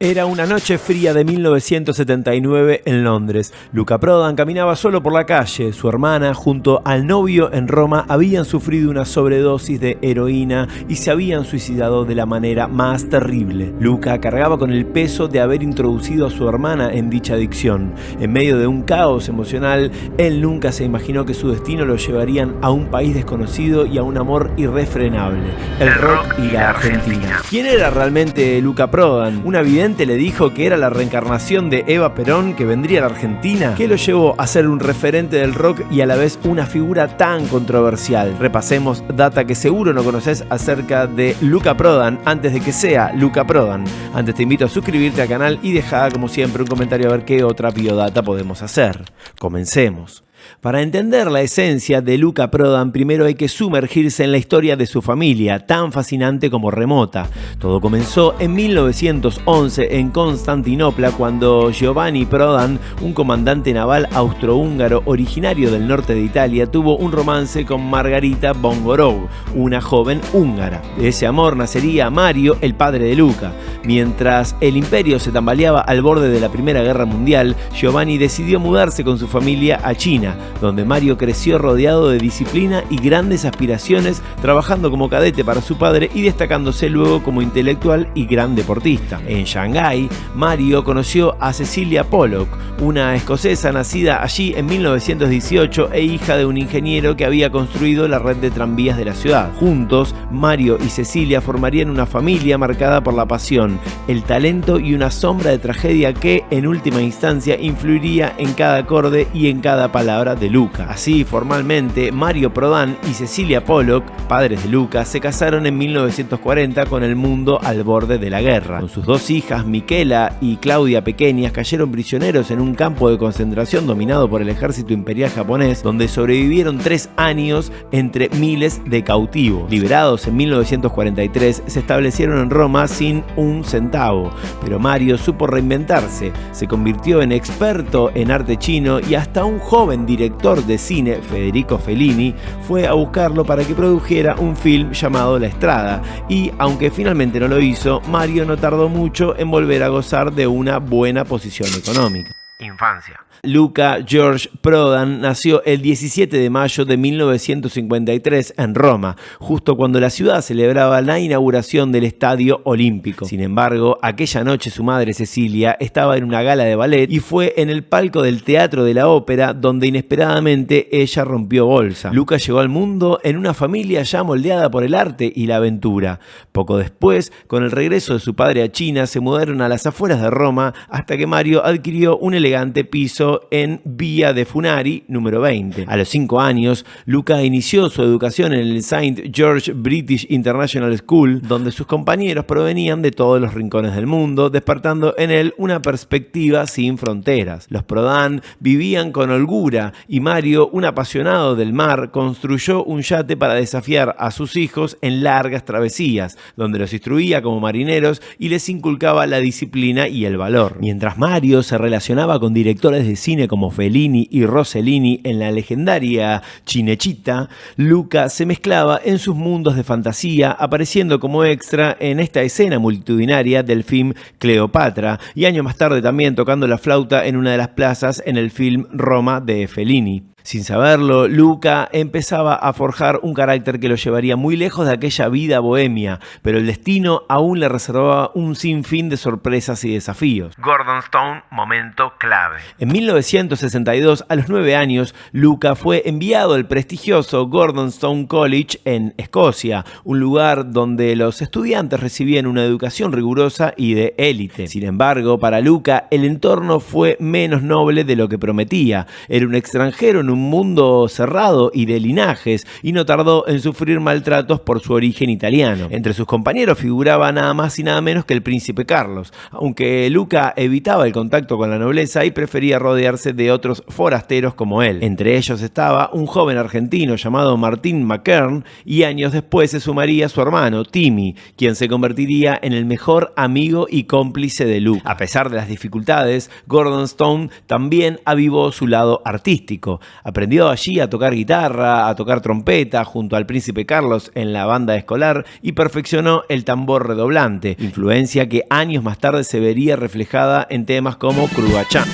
Era una noche fría de 1979 en Londres. Luca Prodan caminaba solo por la calle. Su hermana, junto al novio en Roma, habían sufrido una sobredosis de heroína y se habían suicidado de la manera más terrible. Luca cargaba con el peso de haber introducido a su hermana en dicha adicción. En medio de un caos emocional, él nunca se imaginó que su destino lo llevarían a un país desconocido y a un amor irrefrenable: el rock y la Argentina. ¿Quién era realmente Luca Prodan? Una evidente le dijo que era la reencarnación de Eva Perón que vendría a la Argentina. ¿Qué lo llevó a ser un referente del rock y a la vez una figura tan controversial? Repasemos data que seguro no conoces acerca de Luca Prodan antes de que sea Luca Prodan. Antes te invito a suscribirte al canal y deja como siempre un comentario a ver qué otra biodata podemos hacer. Comencemos. Para entender la esencia de Luca Prodan, primero hay que sumergirse en la historia de su familia, tan fascinante como remota. Todo comenzó en 1911 en Constantinopla, cuando Giovanni Prodan, un comandante naval austrohúngaro originario del norte de Italia, tuvo un romance con Margarita Bongorov, una joven húngara. De ese amor nacería Mario, el padre de Luca. Mientras el imperio se tambaleaba al borde de la Primera Guerra Mundial, Giovanni decidió mudarse con su familia a China, donde Mario creció rodeado de disciplina y grandes aspiraciones, trabajando como cadete para su padre y destacándose luego como intelectual y gran deportista. En Shanghái, Mario conoció a Cecilia Pollock, una escocesa nacida allí en 1918 e hija de un ingeniero que había construido la red de tranvías de la ciudad. Juntos, Mario y Cecilia formarían una familia marcada por la pasión, el talento y una sombra de tragedia que, en última instancia, influiría en cada acorde y en cada palabra de Luca. Así, formalmente, Mario Prodan y Cecilia Pollock, padres de Luca, se casaron en 1940 con el mundo al borde de la guerra. Con sus dos hijas, Miquela y Claudia pequeñas, cayeron prisioneros en un campo de concentración dominado por el ejército imperial japonés, donde sobrevivieron 3 años entre miles de cautivos. Liberados en 1943, se establecieron en Roma sin un centavo, pero Mario supo reinventarse, se convirtió en experto en arte chino y hasta un joven director de cine, Federico Fellini, fue a buscarlo para que produjera un film llamado La Estrada, y aunque finalmente no lo hizo, Mario no tardó mucho en volver a gozar de una buena posición económica. Infancia. Luca George Prodan nació el 17 de mayo de 1953 en Roma, justo cuando la ciudad celebraba la inauguración del Estadio Olímpico. Sin embargo, aquella noche su madre Cecilia estaba en una gala de ballet y fue en el palco del Teatro de la Ópera donde inesperadamente ella rompió bolsa. Luca llegó al mundo en una familia ya moldeada por el arte y la aventura. Poco después, con el regreso de su padre a China, se mudaron a las afueras de Roma hasta que Mario adquirió un elegante piso en Via de Funari, número 20. A los 5 años, Luca inició su educación en el St. George British International School, donde sus compañeros provenían de todos los rincones del mundo, despertando en él una perspectiva sin fronteras. Los Prodan vivían con holgura y Mario, un apasionado del mar, construyó un yate para desafiar a sus hijos en largas travesías, donde los instruía como marineros y les inculcaba la disciplina y el valor. Mientras Mario se relacionaba con directores de cine como Fellini y Rossellini en la legendaria Cinecittà, Luca se mezclaba en sus mundos de fantasía, apareciendo como extra en esta escena multitudinaria del film Cleopatra y años más tarde también tocando la flauta en una de las plazas en el film Roma de Fellini. Sin saberlo, Luca empezaba a forjar un carácter que lo llevaría muy lejos de aquella vida bohemia, pero el destino aún le reservaba un sinfín de sorpresas y desafíos. Gordonstoun, momento clave. En 1962, a los 9 años, Luca fue enviado al prestigioso Gordonstoun College en Escocia, un lugar donde los estudiantes recibían una educación rigurosa y de élite. Sin embargo, para Luca, el entorno fue menos noble de lo que prometía. Era un extranjero en un mundo cerrado y de linajes, y no tardó en sufrir maltratos por su origen italiano. Entre sus compañeros figuraba nada más y nada menos que el príncipe Carlos, aunque Luca evitaba el contacto con la nobleza y prefería rodearse de otros forasteros como él. Entre ellos estaba un joven argentino llamado Martín McKern, y años después se sumaría su hermano Timmy, quien se convertiría en el mejor amigo y cómplice de Luca. A pesar de las dificultades, Gordonstoun también avivó su lado artístico. Aprendió allí a tocar guitarra, a tocar trompeta junto al príncipe Carlos en la banda escolar y perfeccionó el tambor redoblante, influencia que años más tarde se vería reflejada en temas como Cruachán.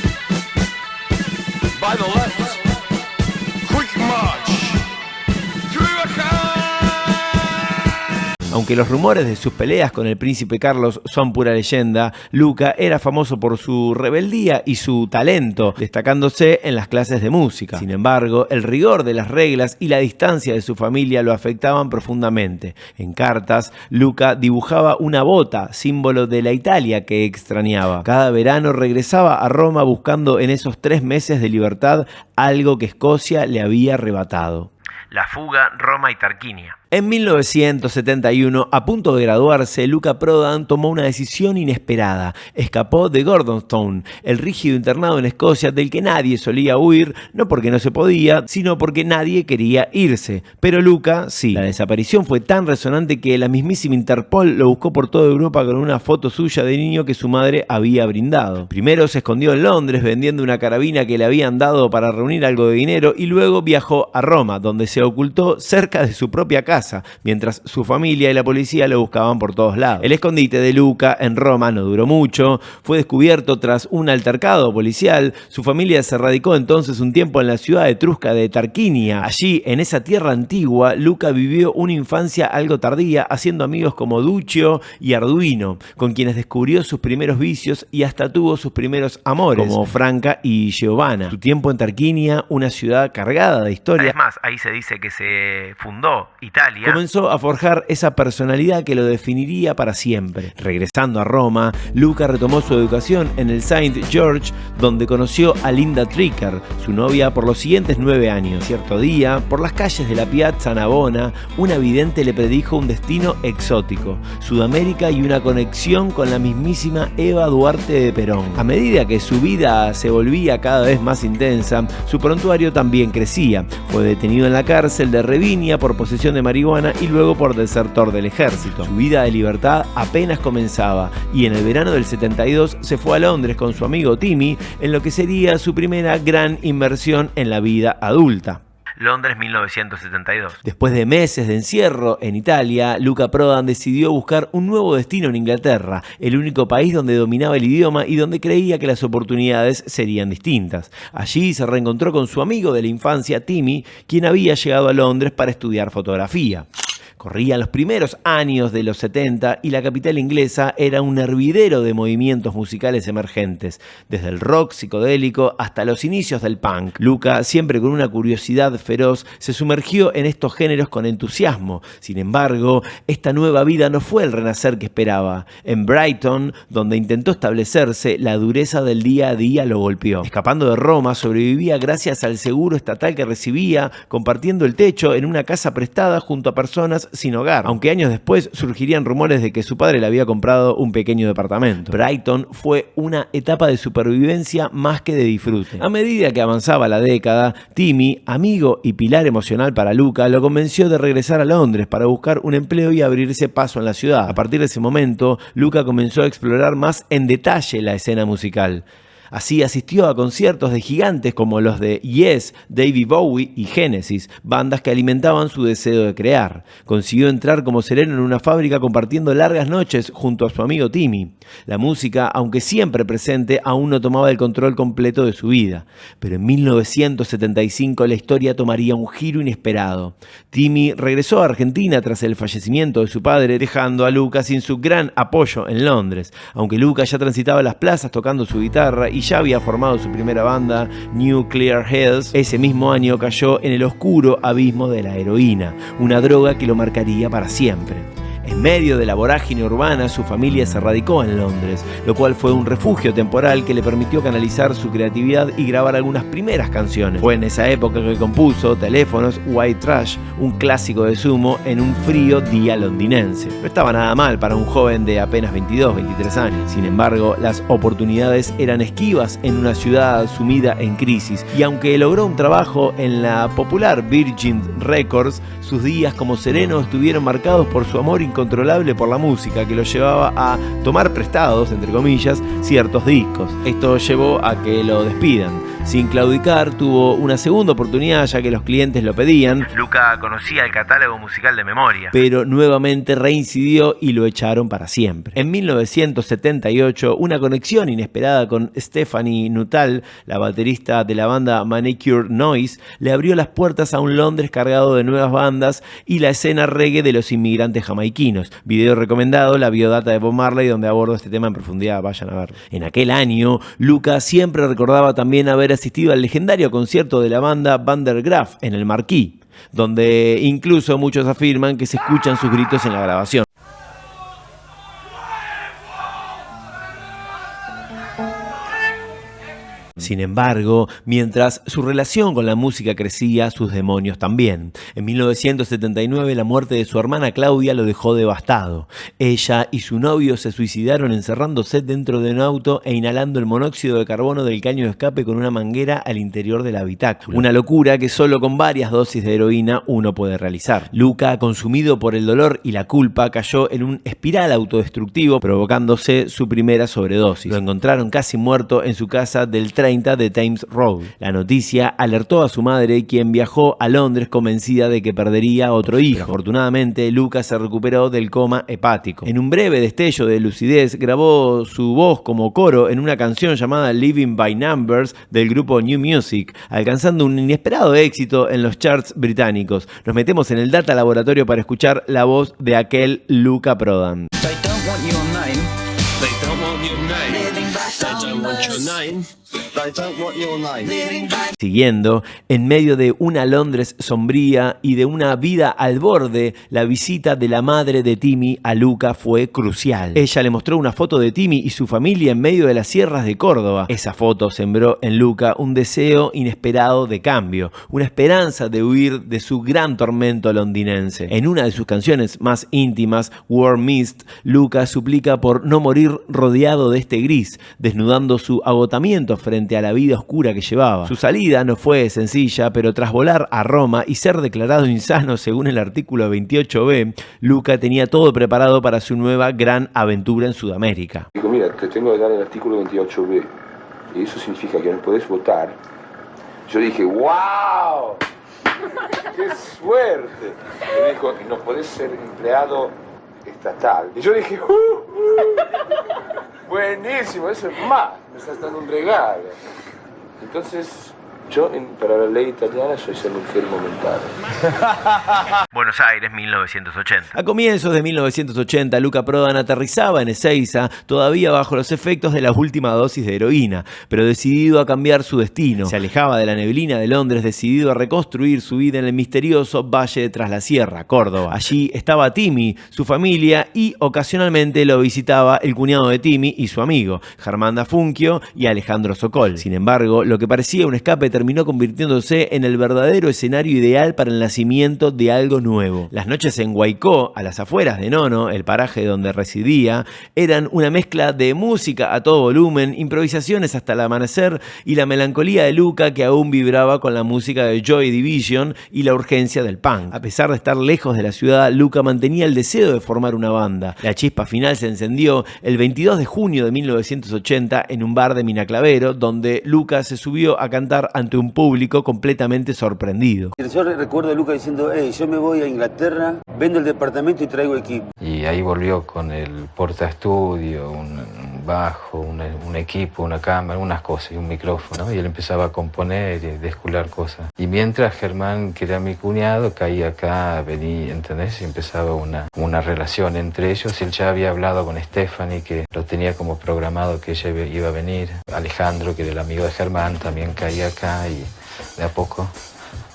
Aunque los rumores de sus peleas con el príncipe Carlos son pura leyenda, Luca era famoso por su rebeldía y su talento, destacándose en las clases de música. Sin embargo, el rigor de las reglas y la distancia de su familia lo afectaban profundamente. En cartas, Luca dibujaba una bota, símbolo de la Italia que extrañaba. Cada verano regresaba a Roma buscando en esos 3 meses de libertad algo que Escocia le había arrebatado. La fuga, Roma y Tarquinia. En 1971, a punto de graduarse, Luca Prodan tomó una decisión inesperada. Escapó de Gordonstoun, el rígido internado en Escocia del que nadie solía huir, no porque no se podía, sino porque nadie quería irse. Pero Luca, sí. La desaparición fue tan resonante que la mismísima Interpol lo buscó por toda Europa con una foto suya de niño que su madre había brindado. Primero se escondió en Londres vendiendo una carabina que le habían dado para reunir algo de dinero y luego viajó a Roma, donde se ocultó cerca de su propia casa, mientras su familia y la policía lo buscaban por todos lados. El escondite de Luca en Roma no duró mucho, fue descubierto tras un altercado policial. Su familia se radicó entonces un tiempo en la ciudad etrusca de Tarquinia. Allí, en esa tierra antigua, Luca vivió una infancia algo tardía, haciendo amigos como Duccio y Arduino, con quienes descubrió sus primeros vicios y hasta tuvo sus primeros amores, como Franca y Giovanna. Su tiempo en Tarquinia, una ciudad cargada de historia. Además, ahí se dice que se fundó Italia. Comenzó a forjar esa personalidad que lo definiría para siempre. Regresando a Roma, Luca retomó su educación en el St. George, donde conoció a Linda Tricker, su novia por los siguientes 9 años. Cierto día, por las calles de la Piazza Navona, una vidente le predijo un destino exótico, Sudamérica y una conexión con la mismísima Eva Duarte de Perón. A medida que su vida se volvía cada vez más intensa, su prontuario también crecía. Fue detenido en la cárcel de Revinia por posesión de marihuana y luego por desertor del ejército. Su vida de libertad apenas comenzaba y en el verano del 72 se fue a Londres con su amigo Timmy en lo que sería su primera gran inmersión en la vida adulta. Londres 1972. Después de meses de encierro en Italia, Luca Prodan decidió buscar un nuevo destino en Inglaterra, el único país donde dominaba el idioma y donde creía que las oportunidades serían distintas. Allí se reencontró con su amigo de la infancia, Timmy, quien había llegado a Londres para estudiar fotografía. Corrían los primeros años de los 70 y la capital inglesa era un hervidero de movimientos musicales emergentes, desde el rock psicodélico hasta los inicios del punk. Luca, siempre con una curiosidad feroz, se sumergió en estos géneros con entusiasmo. Sin embargo, esta nueva vida no fue el renacer que esperaba. En Brighton, donde intentó establecerse, la dureza del día a día lo golpeó. Escapando de Roma, sobrevivía gracias al seguro estatal que recibía, compartiendo el techo en una casa prestada junto a personas sin hogar, aunque años después surgirían rumores de que su padre le había comprado un pequeño departamento. Brighton fue una etapa de supervivencia más que de disfrute. A medida que avanzaba la década, Timmy, amigo y pilar emocional para Luca, lo convenció de regresar a Londres para buscar un empleo y abrirse paso en la ciudad. A partir de ese momento, Luca comenzó a explorar más en detalle la escena musical. Así asistió a conciertos de gigantes como los de Yes, David Bowie y Genesis, bandas que alimentaban su deseo de crear. Consiguió entrar como sereno en una fábrica compartiendo largas noches junto a su amigo Timmy. La música, aunque siempre presente, aún no tomaba el control completo de su vida. Pero en 1975 la historia tomaría un giro inesperado. Timmy regresó a Argentina tras el fallecimiento de su padre, dejando a Luca sin su gran apoyo en Londres. Aunque Luca ya transitaba las plazas tocando su guitarra y ya había formado su primera banda, Nuclear Health, ese mismo año cayó en el oscuro abismo de la heroína, una droga que lo marcaría para siempre. En medio de la vorágine urbana, su familia se radicó en Londres, lo cual fue un refugio temporal que le permitió canalizar su creatividad y grabar algunas primeras canciones. Fue en esa época que compuso Teléfonos, White Trash, un clásico de Sumo en un frío día londinense. No estaba nada mal para un joven de apenas 22, 23 años. Sin embargo, las oportunidades eran esquivas en una ciudad sumida en crisis, y aunque logró un trabajo en la popular Virgin Records, sus días como sereno estuvieron marcados por su amor incontrolable por la música, que lo llevaba a tomar prestados, entre comillas, ciertos discos. Esto llevó a que lo despidan. Sin claudicar, tuvo una segunda oportunidad ya que los clientes lo pedían. Luca conocía el catálogo musical de memoria, pero nuevamente reincidió y lo echaron para siempre. En 1978, una conexión inesperada con Stephanie Nuttall, la baterista de la banda Manicure Noise, le abrió las puertas a un Londres cargado de nuevas bandas y la escena reggae de los inmigrantes jamaiquinos. Video recomendado, la biodata de Bob Marley, donde abordo este tema en profundidad, vayan a verlo. En aquel año, Luca siempre recordaba también haber asistido al legendario concierto de la banda Van der Graaf en el Marquis, donde incluso muchos afirman que se escuchan sus gritos en la grabación. Sin embargo, mientras su relación con la música crecía, sus demonios también. En 1979, la muerte de su hermana Claudia lo dejó devastado. Ella y su novio se suicidaron encerrándose dentro de un auto e inhalando el monóxido de carbono del caño de escape con una manguera al interior del habitáculo. Una locura que solo con varias dosis de heroína uno puede realizar. Luca, consumido por el dolor y la culpa, cayó en un espiral autodestructivo, provocándose su primera sobredosis. Lo encontraron casi muerto en su casa del 30 de Thames Road. La noticia alertó a su madre, quien viajó a Londres convencida de que perdería otro hijo. Pero afortunadamente, Luca se recuperó del coma hepático. En un breve destello de lucidez, grabó su voz como coro en una canción llamada Living by Numbers del grupo New Music, alcanzando un inesperado éxito en los charts británicos. Nos metemos en el Data Laboratorio para escuchar la voz de aquel Luca Prodan. Siguiendo, en medio de una Londres sombría y de una vida al borde, la visita de la madre de Timmy a Luca fue crucial. Ella le mostró una foto de Timmy y su familia en medio de las sierras de Córdoba. Esa foto sembró en Luca un deseo inesperado de cambio, una esperanza de huir de su gran tormento londinense. En una de sus canciones más íntimas, Warm Mist, Luca suplica por no morir rodeado de este gris, desnudando su agotamiento frente a la vida oscura que llevaba. Su salida no fue sencilla, pero tras volar a Roma y ser declarado insano según el artículo 28b, Luca tenía todo preparado para su nueva gran aventura en Sudamérica. Digo, mira, te tengo que dar el artículo 28b y eso significa que no podés votar. Yo dije, ¡wow! ¡Qué suerte! Me dijo, no podés ser empleado estatal. Y yo dije, buenísimo, eso es más, me estás dando un regalo. Entonces, yo, para la ley italiana, soy ser enfermo mental. Buenos Aires, 1980. A comienzos de 1980, Luca Prodan aterrizaba en Ezeiza, todavía bajo los efectos de la última dosis de heroína, pero decidido a cambiar su destino. Se alejaba de la neblina de Londres, decidido a reconstruir su vida en el misterioso Valle de Tras la Sierra, Córdoba. Allí estaba Timmy, su familia, y ocasionalmente lo visitaba el cuñado de Timmy y su amigo, Germán Dafunquio y Alejandro Sokol. Sin embargo, lo que parecía un escape terminó convirtiéndose en el verdadero escenario ideal para el nacimiento de algo nuevo. Las noches en Guaicó, a las afueras de Nono, el paraje donde residía, eran una mezcla de música a todo volumen, improvisaciones hasta el amanecer y la melancolía de Luca, que aún vibraba con la música de Joy Division y la urgencia del punk. A pesar de estar lejos de la ciudad, Luca mantenía el deseo de formar una banda. La chispa final se encendió el 22 de junio de 1980 en un bar de Miraclavero, donde Luca se subió a cantar ante un público completamente sorprendido. Yo recuerdo a Luca diciendo, yo me voy a Inglaterra, vendo el departamento y traigo equipo. Y ahí volvió con el portaestudio, un bajo, un equipo, una cámara, unas cosas y un micrófono. Y él empezaba a componer y descular cosas. Y mientras Germán, que era mi cuñado, caía acá, venía, ¿entendés? Y empezaba una relación entre ellos. Él ya había hablado con Stephanie, que lo tenía como programado que ella iba a venir. Alejandro, que era el amigo de Germán, también caía acá y de a poco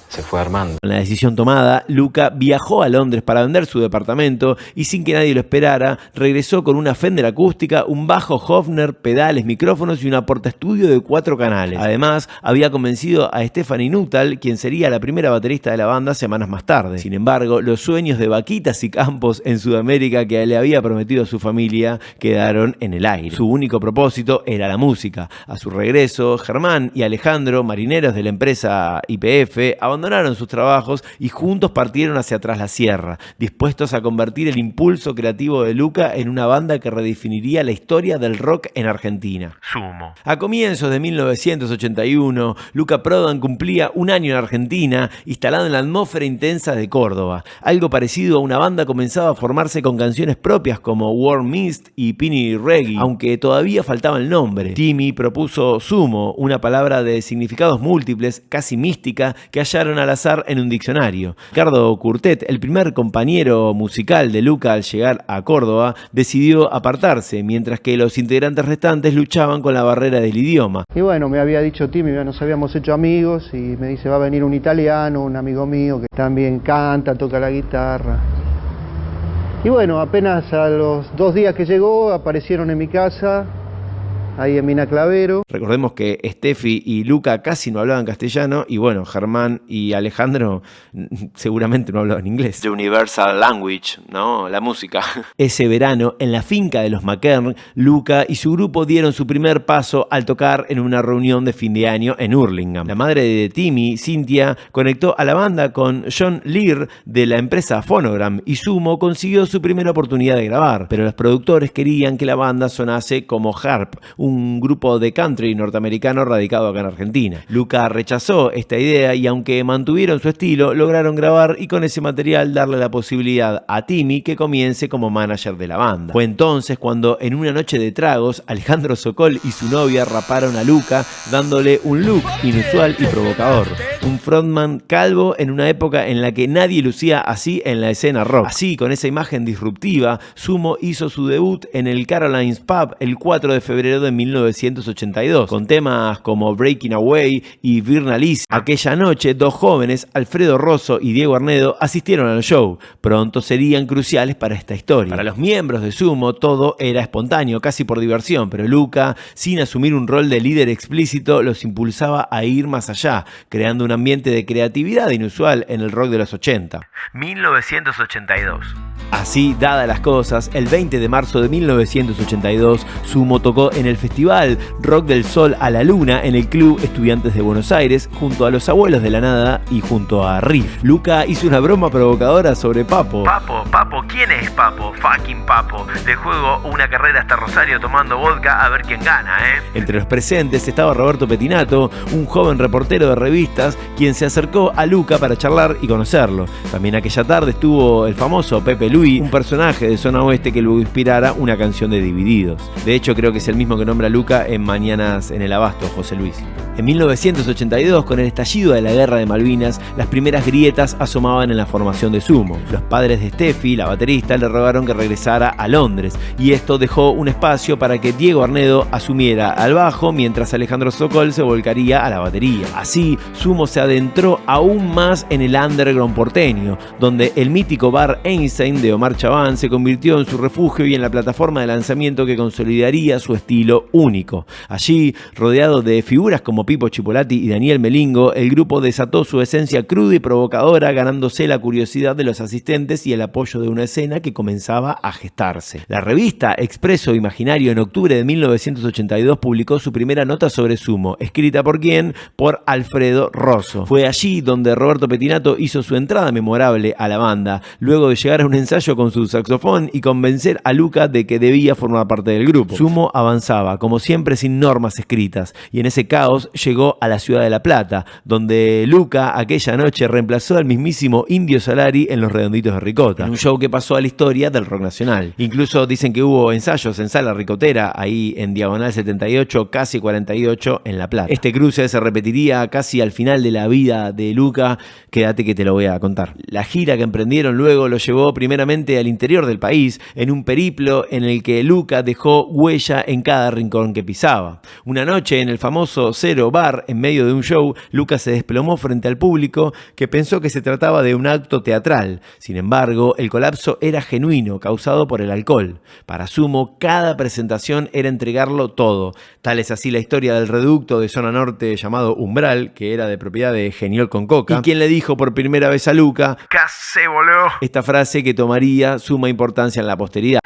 se fue armando. Con la decisión tomada, Luca viajó a Londres para vender su departamento y sin que nadie lo esperara, regresó con una Fender acústica, un bajo Hofner, pedales, micrófonos y una portaestudio de 4 canales. Además, había convencido a Stephanie Nuttall, quien sería la primera baterista de la banda semanas más tarde. Sin embargo, los sueños de vaquitas y campos en Sudamérica que le había prometido a su familia quedaron en el aire. Su único propósito era la música. A su regreso, Germán y Alejandro, marineros de la empresa YPF, abandonaron abandonaron sus trabajos y juntos partieron hacia Tras la Sierra, dispuestos a convertir el impulso creativo de Luca en una banda que redefiniría la historia del rock en Argentina. Sumo. A comienzos de 1981, Luca Prodan cumplía un año en Argentina, instalado en la atmósfera intensa de Córdoba. Algo parecido a una banda comenzaba a formarse con canciones propias como Warm Mist y Pini Reggae, aunque todavía faltaba el nombre. Timmy propuso Sumo, una palabra de significados múltiples, casi mística, que hallaron al azar en un diccionario. Ricardo Curtet, el primer compañero musical de Luca al llegar a Córdoba, decidió apartarse, mientras que los integrantes restantes luchaban con la barrera del idioma. Y bueno, me había dicho Timmy, nos habíamos hecho amigos y me dice, va a venir un italiano, un amigo mío que también canta, toca la guitarra. Y bueno, apenas a los 2 días que llegó, aparecieron en mi casa, ahí en Mina Clavero. Recordemos que Steffi y Luca casi no hablaban castellano y bueno, Germán y Alejandro seguramente no hablaban inglés. The Universal Language, ¿no? La música. Ese verano, en la finca de los McKern, Luca y su grupo dieron su primer paso al tocar en una reunión de fin de año en Hurlingham. La madre de Timmy, Cynthia, conectó a la banda con John Lear de la empresa Phonogram y Sumo consiguió su primera oportunidad de grabar, pero los productores querían que la banda sonase como Harp, un grupo de country norteamericano radicado acá en Argentina. Luca rechazó esta idea y aunque mantuvieron su estilo, lograron grabar y con ese material darle la posibilidad a Timmy que comience como manager de la banda. Fue entonces cuando en una noche de tragos, Alejandro Sokol y su novia raparon a Luca dándole un look inusual y provocador. Un frontman calvo en una época en la que nadie lucía así en la escena rock. Así, con esa imagen disruptiva, Sumo hizo su debut en el Caroline's Pub el 4 de febrero de 1982, con temas como Breaking Away y Virnalis. Aquella noche, 2 jóvenes, Alfredo Rosso y Diego Arnedo, asistieron al show. Pronto serían cruciales para esta historia. Para los miembros de Sumo, todo era espontáneo, casi por diversión, pero Luca, sin asumir un rol de líder explícito, los impulsaba a ir más allá, creando un ambiente de creatividad inusual en el rock de los 80. 1982. Así, dadas las cosas, el 20 de marzo de 1982, Sumo tocó en el festival Rock del Sol a la Luna en el Club Estudiantes de Buenos Aires, junto a Los Abuelos de la Nada y junto a Riff. Luca hizo una broma provocadora sobre Papo. Papo, ¿quién es Papo? Fucking Papo. Le juego una carrera hasta Rosario tomando vodka a ver quién gana, Entre los presentes estaba Roberto Petinato, un joven reportero de revistas, quien se acercó a Luca para charlar y conocerlo. También aquella tarde estuvo el famoso Pepe Luis, un personaje de Zona Oeste que luego inspirara una canción de Divididos. De hecho, creo que es el mismo que nombra Luca en Mañanas en el Abasto, José Luis. En 1982, con el estallido de la Guerra de Malvinas, las primeras grietas asomaban en la formación de Sumo. Los padres de Steffi, la baterista, le rogaron que regresara a Londres, y esto dejó un espacio para que Diego Arnedo asumiera al bajo, mientras Alejandro Sokol se volcaría a la batería. Así, Sumo se adentró aún más en el underground porteño, donde el mítico bar Einstein de Omar Chabán se convirtió en su refugio y en la plataforma de lanzamiento que consolidaría su estilo único. Allí, rodeado de figuras como Pipo Chipolati y Daniel Melingo, el grupo desató su esencia cruda y provocadora, ganándose la curiosidad de los asistentes y el apoyo de una escena que comenzaba a gestarse. La revista Expreso Imaginario en octubre de 1982 publicó su primera nota sobre Sumo, escrita ¿por quién? Por Alfredo Rosso. Fue allí donde Roberto Petinato hizo su entrada memorable a la banda, luego de llegar a un ensayo con su saxofón y convencer a Luca de que debía formar parte del grupo. Sumo avanzaba, como siempre, sin normas escritas, y en ese caos llegó a la ciudad de La Plata, donde Luca aquella noche reemplazó al mismísimo Indio Solari en Los Redonditos de Ricota, en un show que pasó a la historia del rock nacional. Incluso dicen que hubo ensayos en Sala Ricotera, ahí en Diagonal 78, casi 48, en La Plata. Este cruce se repetiría casi al final de la vida de Luca, quédate que te lo voy a contar. La gira que emprendieron luego lo llevó primeramente al interior del país, en un periplo en el que Luca dejó huella en cada rincón que pisaba. Una noche en el famoso Cero Bar, en medio de un show, Luca se desplomó frente al público, que pensó que se trataba de un acto teatral. Sin embargo, el colapso era genuino, causado por el alcohol. Para Sumo, cada presentación era entregarlo todo. Tal es así la historia del reducto de zona norte llamado Umbral, que era de propiedad de Geniol con Coca, y quien le dijo por primera vez a Luca: "Case, boludo", esta frase que tomaría suma importancia en la posteridad.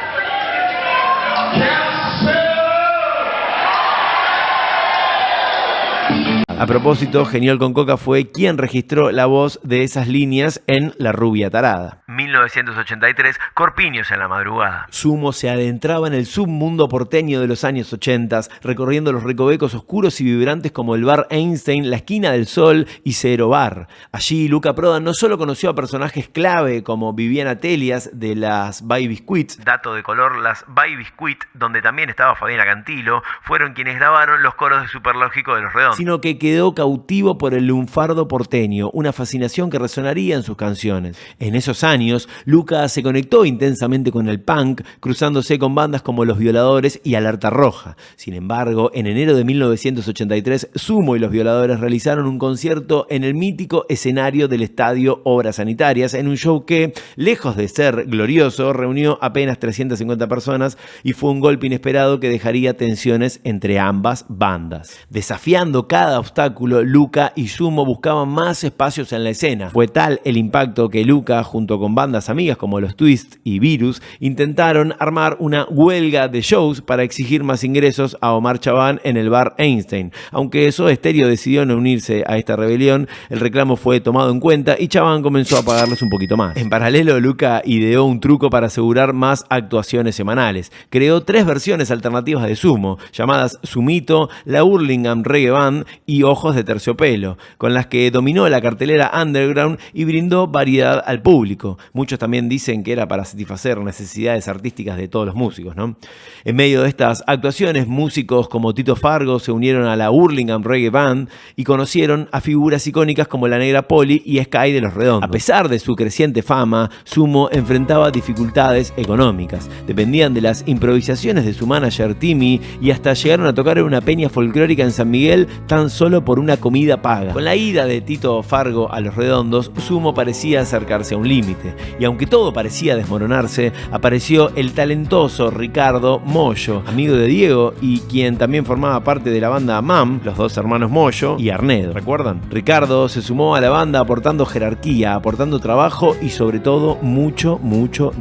A propósito, Geniol con Coca fue quien registró la voz de esas líneas en La Rubia Tarada. 1983, Corpiños en la madrugada. Sumo se adentraba en el submundo porteño de los años 80, recorriendo los recovecos oscuros y vibrantes como el Bar Einstein, la Esquina del Sol y Cero Bar. Allí, Luca Prodan no solo conoció a personajes clave como Viviana Telias de las By Biscuits, dato de color, las By Biscuit, donde también estaba Fabiana Cantilo, fueron quienes grabaron los coros de Superlógico de Los Redondos, sino que quedó cautivo por el lunfardo porteño, una fascinación que resonaría en sus canciones. En esos años, Luca se conectó intensamente con el punk, cruzándose con bandas como Los Violadores y Alerta Roja. Sin embargo, en enero de 1983, Sumo y Los Violadores realizaron un concierto en el mítico escenario del Estadio Obras Sanitarias, en un show que, lejos de ser glorioso, reunió apenas 350 personas y fue un golpe inesperado que dejaría tensiones entre ambas bandas. Desafiando cada obstáculo, Luca y Sumo buscaban más espacios en la escena. Fue tal el impacto que Luca, junto con bandas amigas como Los Twist y Virus, intentaron armar una huelga de shows para exigir más ingresos a Omar Chabán en el Bar Einstein. Aunque Soda Stereo decidió no unirse a esta rebelión, el reclamo fue tomado en cuenta y Chabán comenzó a pagarles un poquito más. En paralelo, Luca ideó un truco para asegurar más actuaciones semanales. Creó 3 versiones alternativas de Sumo, llamadas Sumito, la Hurlingham Reggae Band y Ojos de Terciopelo, con las que dominó la cartelera underground y brindó variedad al público. Muchos también dicen que era para satisfacer necesidades artísticas de todos los músicos, ¿no? En medio de estas actuaciones, músicos como Tito Fargo se unieron a la Hurlingham Reggae Band y conocieron a figuras icónicas como la Negra Poli y Sky de Los Redondos. A pesar de su creciente fama, Sumo enfrentaba dificultades económicas. Dependían de las improvisaciones de su manager Timmy y hasta llegaron a tocar en una peña folclórica en San Miguel tan solo por una comida paga. Con la ida de Tito Fargo a Los Redondos, Sumo parecía acercarse a un límite. Y aunque todo parecía desmoronarse, apareció el talentoso Ricardo Mollo, amigo de Diego y quien también formaba parte de la banda MAM, los dos hermanos Mollo y Arnedo, ¿recuerdan? Ricardo se sumó a la banda aportando jerarquía, aportando trabajo y sobre todo mucho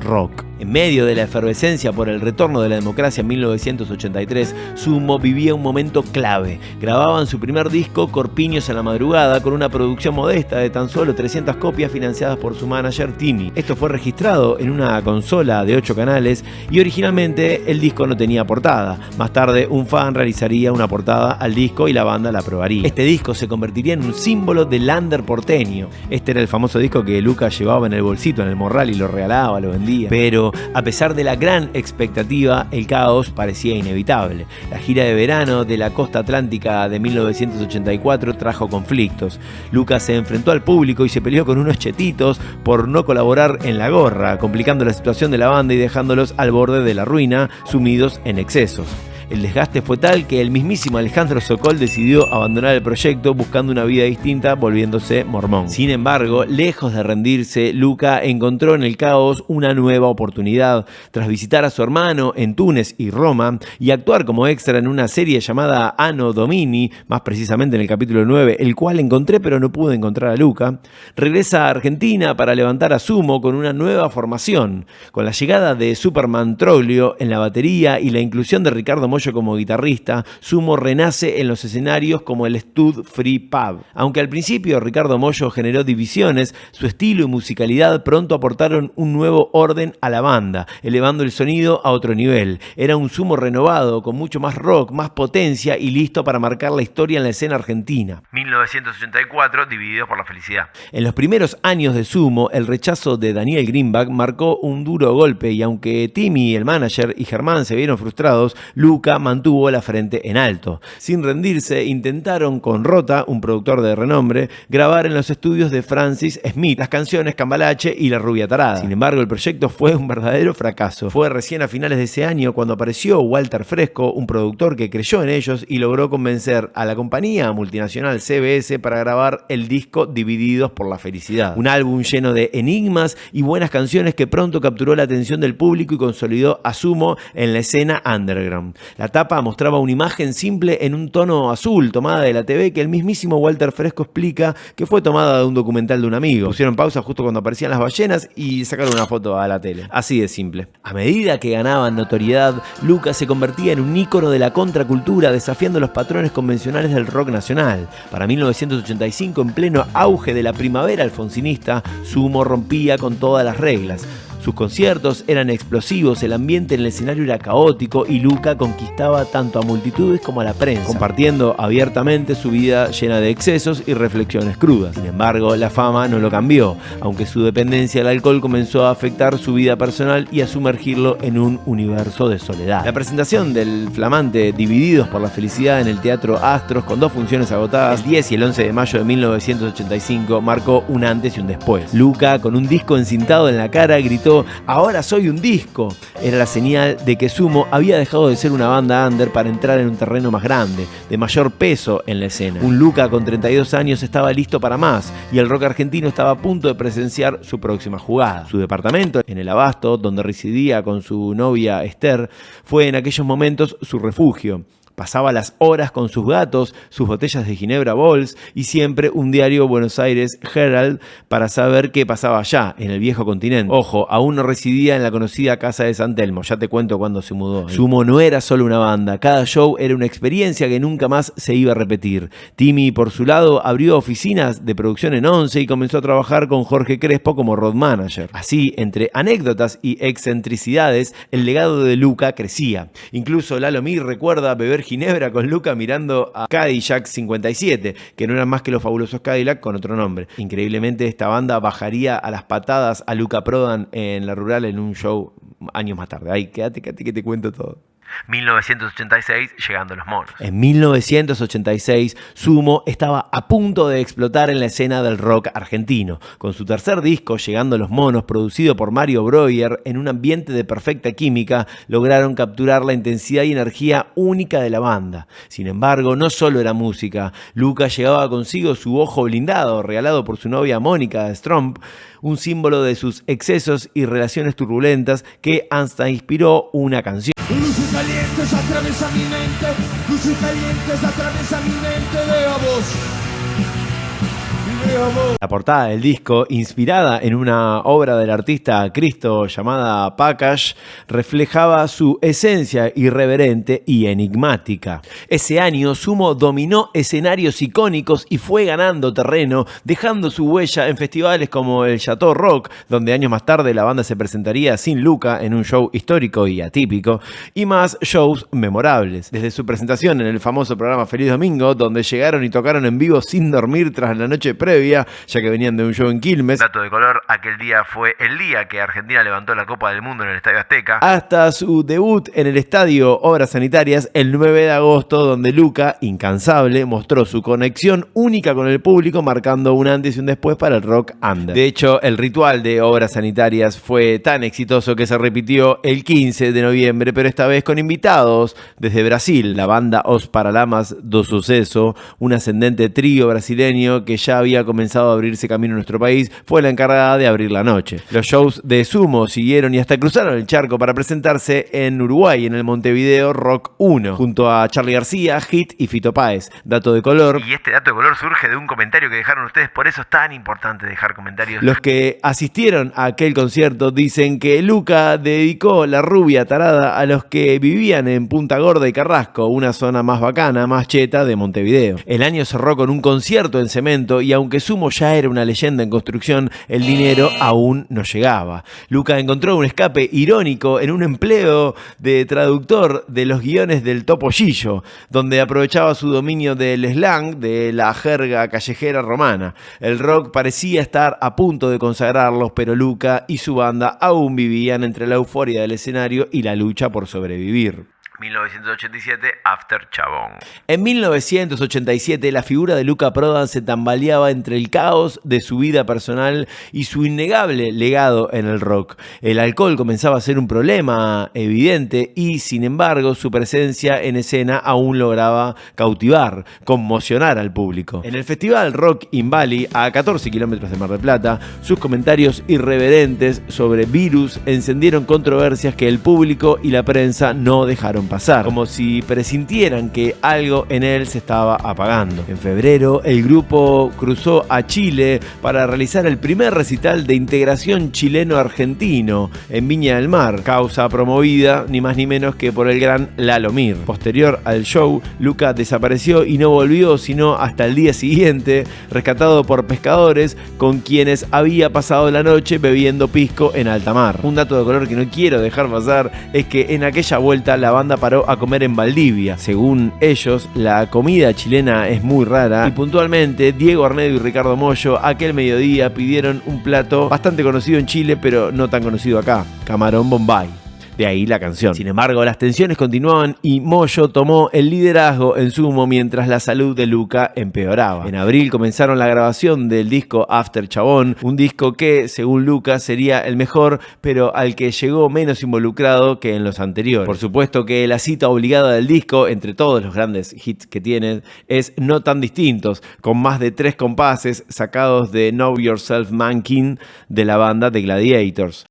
rock. En medio de la efervescencia por el retorno de la democracia en 1983, Sumo vivía un momento clave. Grababan su primer disco, Corpiños en la madrugada, con una producción modesta de tan solo 300 copias financiadas por su manager Timmy. Esto fue registrado en una consola de 8 canales y originalmente el disco no tenía portada. Más tarde, un fan realizaría una portada al disco y la banda la aprobaría. Este disco se convertiría en un símbolo del under porteño. Este era el famoso disco que Luca llevaba en el bolsito, en el morral, y lo regalaba, lo vendía. Pero a pesar de la gran expectativa, el caos parecía inevitable. La gira de verano de la costa atlántica de 1984 trajo conflictos. Luca se enfrentó al público y se peleó con unos chetitos por no colaborar en la gorra, complicando la situación de la banda y dejándolos al borde de la ruina, sumidos en excesos. El desgaste fue tal que el mismísimo Alejandro Sokol decidió abandonar el proyecto buscando una vida distinta, volviéndose mormón. Sin embargo, lejos de rendirse, Luca encontró en el caos una nueva oportunidad. Tras visitar a su hermano en Túnez y Roma y actuar como extra en una serie llamada Anno Domini, más precisamente en el capítulo 9, el cual encontré pero no pude encontrar a Luca, regresa a Argentina para levantar a Sumo con una nueva formación. Con la llegada de Superman Troglio en la batería y la inclusión de Ricardo Mollo como guitarrista, Sumo renace en los escenarios como el Stud Free Pub. Aunque al principio Ricardo Mollo generó divisiones, su estilo y musicalidad pronto aportaron un nuevo orden a la banda, elevando el sonido a otro nivel. Era un Sumo renovado, con mucho más rock, más potencia y listo para marcar la historia en la escena argentina. 1984, Divididos por la Felicidad. En los primeros años de Sumo, el rechazo de Daniel Greenback marcó un duro golpe y aunque Timmy, el manager, y Germán se vieron frustrados, Luca mantuvo la frente en alto. Sin rendirse, intentaron con Rota, un productor de renombre, grabar en los estudios de Francis Smith las canciones Cambalache y La Rubia Tarada. Sin embargo, el proyecto fue un verdadero fracaso. Fue recién a finales de ese año cuando apareció Walter Fresco, un productor que creyó en ellos y logró convencer a la compañía multinacional CBS para grabar el disco Divididos por la Felicidad. Un álbum lleno de enigmas y buenas canciones que pronto capturó la atención del público y consolidó a Sumo en la escena underground. La tapa mostraba una imagen simple en un tono azul tomada de la TV que el mismísimo Walter Fresco explica que fue tomada de un documental de un amigo. Pusieron pausa justo cuando aparecían las ballenas y sacaron una foto a la tele. Así de simple. A medida que ganaban notoriedad, Luca se convertía en un ícono de la contracultura, desafiando los patrones convencionales del rock nacional. Para 1985, en pleno auge de la primavera alfonsinista, Sumo rompía con todas las reglas. Sus conciertos eran explosivos, el ambiente en el escenario era caótico y Luca conquistaba tanto a multitudes como a la prensa, compartiendo abiertamente su vida llena de excesos y reflexiones crudas. Sin embargo, la fama no lo cambió, aunque su dependencia al alcohol comenzó a afectar su vida personal y a sumergirlo en un universo de soledad. La presentación del flamante Divididos por la Felicidad en el Teatro Astros, con 2 funciones agotadas, el 10 y el 11 de mayo de 1985, marcó un antes y un después. Luca, con un disco encintado en la cara, gritó: "Ahora soy un disco". Era la señal de que Sumo había dejado de ser una banda under para entrar en un terreno más grande, de mayor peso en la escena. Un Luca con 32 años estaba listo para más y el rock argentino estaba a punto de presenciar su próxima jugada. Su departamento en el Abasto, donde residía con su novia Esther, fue en aquellos momentos su refugio. Pasaba las horas con sus gatos, sus botellas de Ginebra Bols y siempre un diario Buenos Aires Herald para saber qué pasaba allá, en el viejo continente. Ojo, aún no residía en la conocida casa de San Telmo, ya te cuento cuándo se mudó. Sumo no era solo una banda, cada show era una experiencia que nunca más se iba a repetir. Timmy, por su lado, abrió oficinas de producción en Once y comenzó a trabajar con Jorge Crespo como road manager. Así, entre anécdotas y excentricidades, el legado de Luca crecía. Incluso Lalo Mir recuerda beber Ginebra con Luca mirando a Cadillac 57, que no eran más que los fabulosos Cadillac con otro nombre. Increíblemente, esta banda bajaría a las patadas a Luca Prodan en La Rural en un show años más tarde. Ay, quédate que te cuento todo. 1986, llegando los monos. En 1986, Sumo estaba a punto de explotar en la escena del rock argentino. Con su tercer disco, Llegando los monos, producido por Mario Breuer, en un ambiente de perfecta química, lograron capturar la intensidad y energía única de la banda. Sin embargo, no solo era música. Luca llevaba consigo su ojo blindado, regalado por su novia Mónica Stromp, un símbolo de sus excesos y relaciones turbulentas, que hasta inspiró una canción. Luces calientes atraviesa mi mente, luces calientes atraviesa mi mente, veo a vos. La portada del disco, inspirada en una obra del artista Cristo llamada Package, reflejaba su esencia irreverente y enigmática. Ese año, Sumo dominó escenarios icónicos y fue ganando terreno, dejando su huella en festivales como el Chateau Rock, donde años más tarde la banda se presentaría sin Luca en un show histórico y atípico, y más shows memorables. Desde su presentación en el famoso programa Feliz Domingo, donde llegaron y tocaron en vivo sin dormir tras la noche previa, ya que venían de un show en Quilmes. Dato de color, aquel día fue el día que Argentina levantó la Copa del Mundo en el Estadio Azteca. Hasta su debut en el estadio Obras Sanitarias el 9 de agosto, donde Luca, incansable, mostró su conexión única con el público, marcando un antes y un después para el rock under. De hecho, el ritual de Obras Sanitarias fue tan exitoso que se repitió el 15 de noviembre, pero esta vez con invitados desde Brasil. La banda Os Paralamas do Sucesso, un ascendente trío brasileño que ya había comenzado a abrirse camino en nuestro país, fue la encargada de abrir la noche. Los shows de Sumo siguieron y hasta cruzaron el charco para presentarse en Uruguay, en el Montevideo Rock 1, junto a Charly García, Hit y Fito Páez. Dato de color. Y este dato de color surge de un comentario que dejaron ustedes, por eso es tan importante dejar comentarios. Los que asistieron a aquel concierto dicen que Luca dedicó La Rubia Tarada a los que vivían en Punta Gorda y Carrasco, una zona más bacana, más cheta de Montevideo. El año cerró con un concierto en cemento y aunque Sumo ya era una leyenda en construcción, el dinero aún no llegaba. Luca encontró un escape irónico en un empleo de traductor de los guiones del Topollillo, donde aprovechaba su dominio del slang, de la jerga callejera romana. El rock parecía estar a punto de consagrarlos, pero Luca y su banda aún vivían entre la euforia del escenario y la lucha por sobrevivir. 1987, After Chabón. En 1987, la figura de Luca Prodan se tambaleaba entre el caos de su vida personal y su innegable legado en el rock. El alcohol comenzaba a ser un problema evidente y, sin embargo, su presencia en escena aún lograba cautivar, conmocionar al público. En el festival Rock in Valley, a 14 kilómetros de Mar del Plata, sus comentarios irreverentes sobre virus encendieron controversias que el público y la prensa no dejaron dejaron pasar, como si presintieran que algo en él se estaba apagando. En febrero, el grupo cruzó a Chile para realizar el primer recital de integración chileno-argentino en Viña del Mar, causa promovida ni más ni menos que por el gran Lalo Mir. Posterior al show, Luca desapareció y no volvió sino hasta el día siguiente, rescatado por pescadores con quienes había pasado la noche bebiendo pisco en alta mar. Un dato de color que no quiero dejar pasar es que en aquella vuelta la banda paró a comer en Valdivia. Según ellos, la comida chilena es muy rara y puntualmente Diego Arnedo y Ricardo Mollo aquel mediodía pidieron un plato bastante conocido en Chile pero no tan conocido acá: camarón Bombay. De ahí la canción. Sin embargo, las tensiones continuaban y Mollo tomó el liderazgo en Sumo mientras la salud de Luca empeoraba. En abril comenzaron la grabación del disco After Chabón, un disco que, según Luca, sería el mejor, pero al que llegó menos involucrado que en los anteriores. Por supuesto que la cita obligada del disco, entre todos los grandes hits que tiene, es No Tan Distintos, con más de 3 compases sacados de Know Yourself Man King de la banda The Gladiators.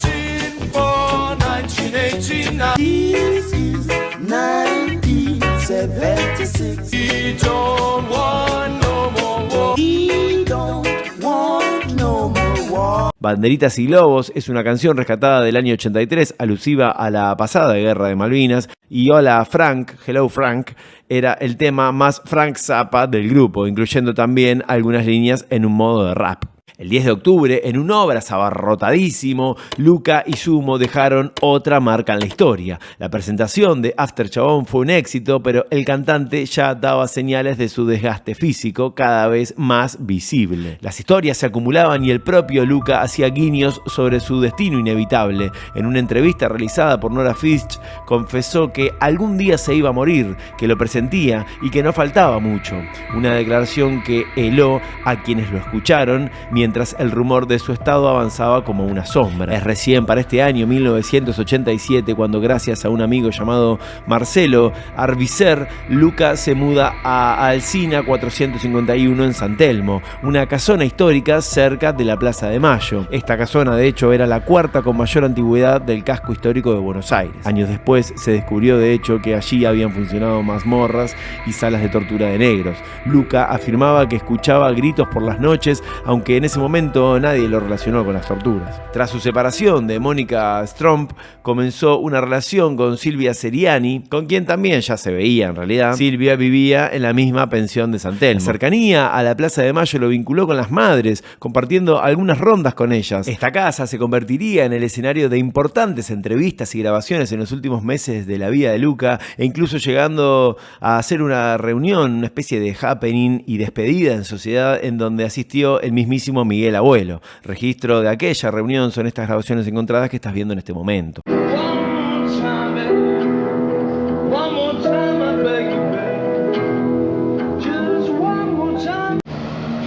This is 1976. He don't want no more war. He don't want no more war. Banderitas y Globos es una canción rescatada del año 83, alusiva a la pasada guerra de Malvinas, y Hola Frank, Hello Frank, era el tema más Frank Zappa del grupo, incluyendo también algunas líneas en un modo de rap. El 10 de octubre, en un obras abarrotadísimo, Luca y Sumo dejaron otra marca en la historia. La presentación de After Chabón fue un éxito, pero el cantante ya daba señales de su desgaste físico cada vez más visible. Las historias se acumulaban y el propio Luca hacía guiños sobre su destino inevitable. En una entrevista realizada por Nora Fitch, confesó que algún día se iba a morir, que lo presentía y que no faltaba mucho. Una declaración que heló a quienes lo escucharon, mientras el rumor de su estado avanzaba como una sombra. Es recién para este año 1987 cuando, gracias a un amigo llamado Marcelo Arbicer, Luca se muda a Alsina 451 en San Telmo, una casona histórica cerca de la Plaza de Mayo. Esta casona, de hecho, era la cuarta con mayor antigüedad del casco histórico de Buenos Aires. Años después se descubrió, de hecho, que allí habían funcionado mazmorras y salas de tortura de negros. Luca afirmaba que escuchaba gritos por las noches, aunque en ese momento nadie lo relacionó con las torturas. Tras su separación de Mónica Stromp, comenzó una relación con Silvia Seriani, con quien también ya se veía en realidad. Silvia vivía en la misma pensión de San Telmo. La cercanía a la Plaza de Mayo lo vinculó con las madres, compartiendo algunas rondas con ellas. Esta casa se convertiría en el escenario de importantes entrevistas y grabaciones en los últimos meses de la vida de Luca, e incluso llegando a hacer una reunión, una especie de happening y despedida en sociedad en donde asistió el mismísimo Miguel Abuelo. Registro de aquella reunión son estas grabaciones encontradas que estás viendo en este momento.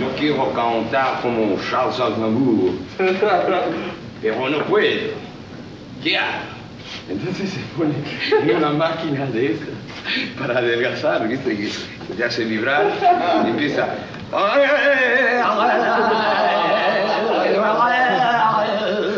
Yo quiero cantar como Charles Aznavour, pero no puedo. ¿Qué hago? Entonces se pone en una máquina de esas para adelgazar, ¿viste? Que te hace vibrar y empieza...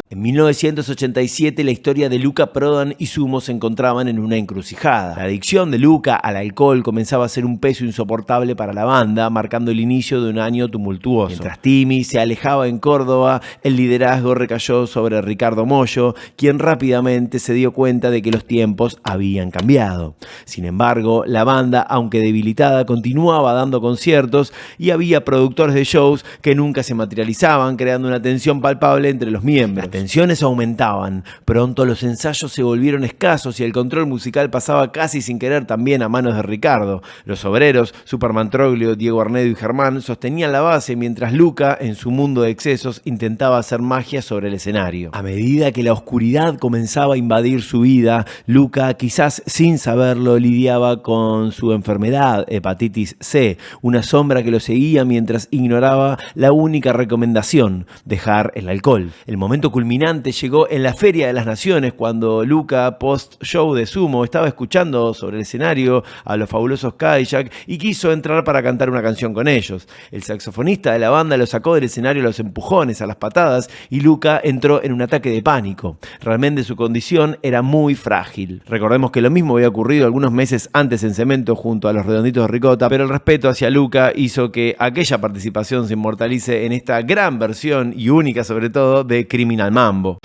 En 1987 la historia de Luca Prodan y Sumo se encontraban en una encrucijada. La adicción de Luca al alcohol comenzaba a ser un peso insoportable para la banda, marcando el inicio de un año tumultuoso. Mientras Timmy se alejaba en Córdoba, el liderazgo recayó sobre Ricardo Mollo, quien rápidamente se dio cuenta de que los tiempos habían cambiado. Sin embargo, la banda, aunque debilitada, continuaba dando conciertos y había productores de shows que nunca se materializaban, creando una tensión palpable entre los miembros. Las tensiones aumentaban, pronto los ensayos se volvieron escasos y el control musical pasaba casi sin querer también a manos de Ricardo. Los obreros, Superman Troglio, Diego Arnedo y Germán, sostenían la base mientras Luca, en su mundo de excesos, intentaba hacer magia sobre el escenario. A medida que la oscuridad comenzaba a invadir su vida, Luca, quizás sin saberlo, lidiaba con su enfermedad, hepatitis C, una sombra que lo seguía mientras ignoraba la única recomendación: dejar el alcohol. El momento culminante culminante llegó en la Feria de las Naciones, cuando Luca, post-show de Sumo, estaba escuchando sobre el escenario a los fabulosos Cadillac y quiso entrar para cantar una canción con ellos. El saxofonista de la banda lo sacó del escenario a los empujones, a las patadas, y Luca entró en un ataque de pánico. Realmente su condición era muy frágil. Recordemos que lo mismo había ocurrido algunos meses antes en Cemento junto a los Redonditos de Ricota, pero el respeto hacia Luca hizo que aquella participación se inmortalice en esta gran versión, y única sobre todo, de Criminal Mambo.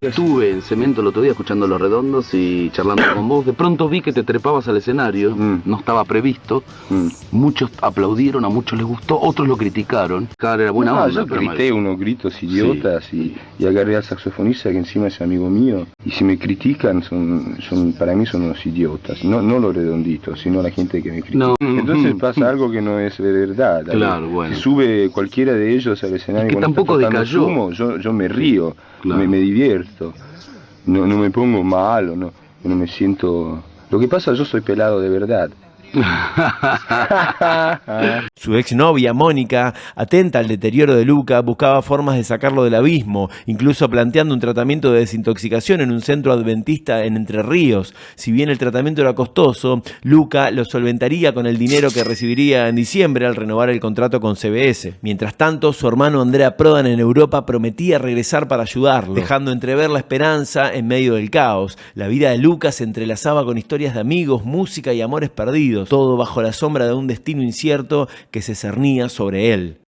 Estuve en Cemento el otro día escuchando Los Redondos y charlando con vos. De pronto vi que te trepabas al escenario, no estaba previsto. Muchos aplaudieron, a muchos les gustó, otros lo criticaron. Cara, era buena onda. Yo grité unos gritos idiotas, y agarré al saxofonista, que encima es amigo mío. Y si me critican, para mí son unos idiotas. No los Redonditos, sino la gente que me critica. No. Entonces pasa algo que no es de verdad. Claro, bueno. Sube cualquiera de ellos al escenario, es que cuando tampoco está tocando decayó. Sumo, yo me río, Claro. me divierto. No me pongo mal, o no me siento... Lo que pasa, yo soy pelado de verdad. Su exnovia, Mónica, atenta al deterioro de Luca, buscaba formas de sacarlo del abismo, incluso planteando un tratamiento de desintoxicación en un centro adventista en Entre Ríos. Si bien el tratamiento era costoso, Luca lo solventaría con el dinero que recibiría en diciembre al renovar el contrato con CBS. Mientras tanto, su hermano Andrea Prodan en Europa prometía regresar para ayudarlo, dejando entrever la esperanza en medio del caos. La vida de Luca se entrelazaba con historias de amigos, música y amores perdidos, todo bajo la sombra de un destino incierto que se cernía sobre él.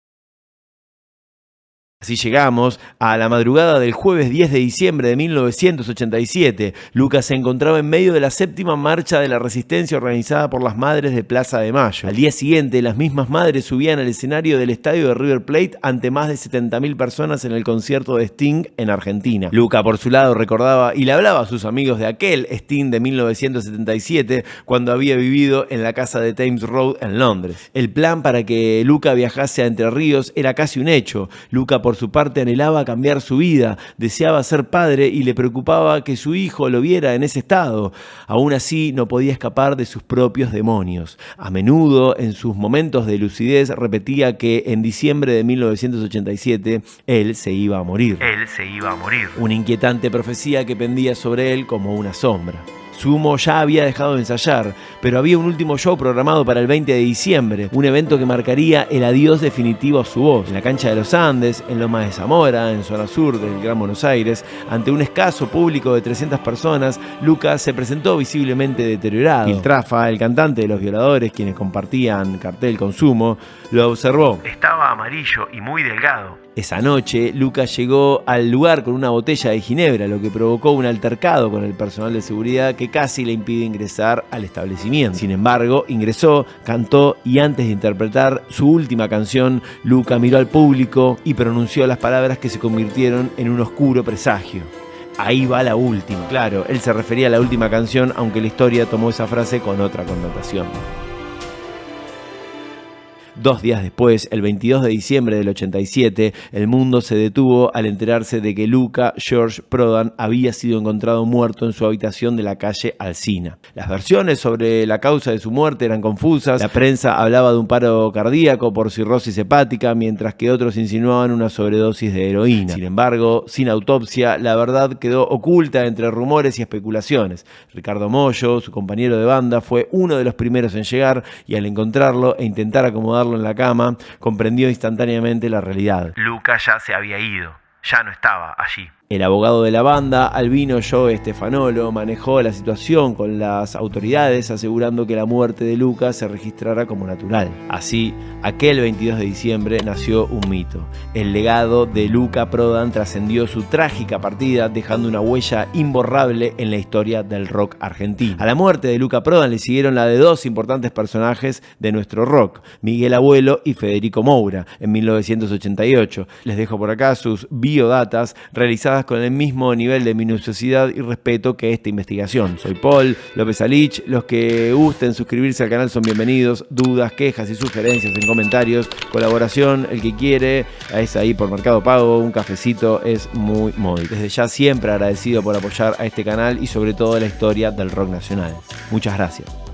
Así llegamos a la madrugada del jueves 10 de diciembre de 1987. Luca se encontraba en medio de la 7ª marcha de la resistencia organizada por las Madres de Plaza de Mayo. Al día siguiente, las mismas madres subían al escenario del estadio de River Plate ante más de 70.000 personas en el concierto de Sting en Argentina. Luca, por su lado, recordaba y le hablaba a sus amigos de aquel Sting de 1977, cuando había vivido en la casa de Thames Road en Londres. El plan para que Luca viajase a Entre Ríos era casi un hecho. Luca, por su parte, anhelaba cambiar su vida, deseaba ser padre y le preocupaba que su hijo lo viera en ese estado. Aún así, no podía escapar de sus propios demonios. A menudo, en sus momentos de lucidez, repetía que en diciembre de 1987 él se iba a morir. Una inquietante profecía que pendía sobre él como una sombra. Sumo ya había dejado de ensayar, pero había un último show programado para el 20 de diciembre, un evento que marcaría el adiós definitivo a su voz. En la cancha de los Andes, en Lomas de Zamora, en zona sur del Gran Buenos Aires, ante un escaso público de 300 personas, Luca se presentó visiblemente deteriorado. Piltrafa, el cantante de Los Violadores, quienes compartían cartel con Sumo, lo observó. Estaba amarillo y muy delgado. Esa noche, Luca llegó al lugar con una botella de ginebra, lo que provocó un altercado con el personal de seguridad que casi le impide ingresar al establecimiento. Sin embargo, ingresó, cantó y antes de interpretar su última canción, Luca miró al público y pronunció las palabras que se convirtieron en un oscuro presagio. Ahí va la última. Claro, él se refería a la última canción, aunque la historia tomó esa frase con otra connotación. 2 días después, el 22 de diciembre del 87, el mundo se detuvo al enterarse de que Luca George Prodan había sido encontrado muerto en su habitación de la calle Alsina. Las versiones sobre la causa de su muerte eran confusas. La prensa hablaba de un paro cardíaco por cirrosis hepática, mientras que otros insinuaban una sobredosis de heroína. Sin embargo, sin autopsia, la verdad quedó oculta entre rumores y especulaciones. Ricardo Mollo, su compañero de banda, fue uno de los primeros en llegar y al encontrarlo e intentar acomodarlo en la cama, comprendió instantáneamente la realidad. Luca ya se había ido, ya no estaba allí. El abogado de la banda, Albino Joe Stefanolo, manejó la situación con las autoridades, asegurando que la muerte de Luca se registrara como natural. Así, aquel 22 de diciembre nació un mito. El legado de Luca Prodan trascendió su trágica partida, dejando una huella imborrable en la historia del rock argentino. A la muerte de Luca Prodan le siguieron la de 2 importantes personajes de nuestro rock, Miguel Abuelo y Federico Moura, en 1988. Les dejo por acá sus biodatas realizadas tratadas con el mismo nivel de minuciosidad y respeto que esta investigación. Soy Paul López Alich. Los que gusten suscribirse al canal son bienvenidos. Dudas, quejas y sugerencias en comentarios. Colaboración, el que quiere, es ahí por Mercado Pago. Un cafecito es muy móvil. Desde ya siempre agradecido por apoyar a este canal y sobre todo la historia del rock nacional. Muchas gracias.